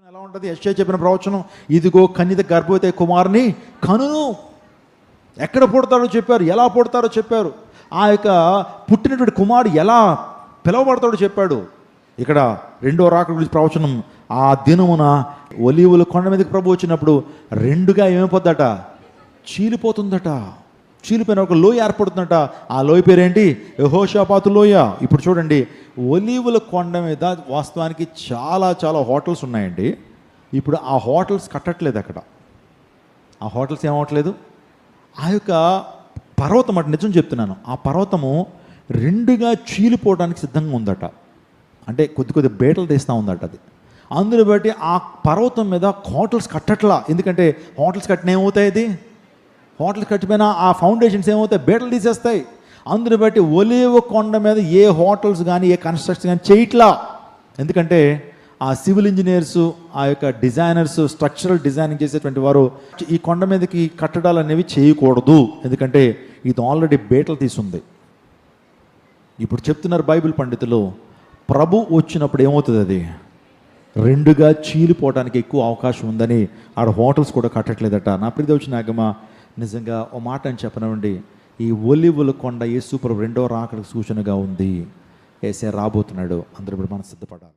ఎలా ఉంటుంది? యెషయా చెప్పిన ప్రవచనం, ఇదిగో కన్యత గర్భవతి కుమారుని కనును. ఎక్కడ పుడతాడో చెప్పారు, ఎలా పుడతారో చెప్పారు, ఆ యొక్క పుట్టినటువంటి కుమారుడు ఎలా పిలువబడతాడో చెప్పాడు. ఇక్కడ రెండో రాకడ గురించి ప్రవచనం, ఆ దినమున ఒలీవల కొండ మీదకి ప్రభు వచ్చినప్పుడు రెండుగా ఏమైపోద్దట, చీలిపోతుందట. చీలిపోయిన ఒక లోయ ఏర్పడుతుందట. ఆ లోయ పేరేంటి? యెహోషాపాతు లోయ. ఇప్పుడు చూడండి, ఒలీవల కొండ మీద వాస్తవానికి చాలా చాలా హోటల్స్ ఉన్నాయండి. ఇప్పుడు ఆ హోటల్స్ కట్టట్లేదు అక్కడ. ఆ హోటల్స్ ఏమవట్లేదు. ఆ యొక్క పర్వతం అంటే నిజం చెప్తున్నాను, ఆ పర్వతము రెండుగా చీలిపోవడానికి సిద్ధంగా ఉందట. అంటే కొద్ది కొద్ది బేటలు తీస్తూ ఉందట అది. అందులో బట్టి ఆ పర్వతం మీద హోటల్స్ కట్టట్లా. ఎందుకంటే హోటల్స్ కట్టిన ఏమవుతాయి, అది హోటల్స్ కట్టిపోయినా ఆ ఫౌండేషన్స్ ఏమవుతాయి, బేటలు తీసేస్తాయి. అందులో బట్టి ఒలీవ కొండ మీద ఏ హోటల్స్ కానీ ఏ కన్స్ట్రక్షన్ కానీ చేయట్లా. ఎందుకంటే ఆ సివిల్ ఇంజనీర్సు, ఆ యొక్క డిజైనర్స్, స్ట్రక్చరల్ డిజైనింగ్ చేసేటువంటి వారు ఈ కొండ మీదకి కట్టడాలు అనేవి చేయకూడదు. ఎందుకంటే ఇది ఆల్రెడీ బేటలు తీసుంది. ఇప్పుడు చెప్తున్నారు బైబిల్ పండితులు, ప్రభు వచ్చినప్పుడు ఏమవుతుంది, అది రెండుగా చీలిపోవడానికి ఎక్కువ అవకాశం ఉందని ఆడ హోటల్స్ కూడా కట్టట్లేదట. నా ప్రియదేవుని నాగమ, నిజంగా ఓ మాట అని చెప్పనివ్వండి, ఈ ఒలీవల కొండ యేసు ప్రభు రెండో రాకడకు సూచనగా ఉంది. యేసయ్య రాబోతున్నాడు. అందరూ ఇప్పుడు మనం సిద్ధపడాలి.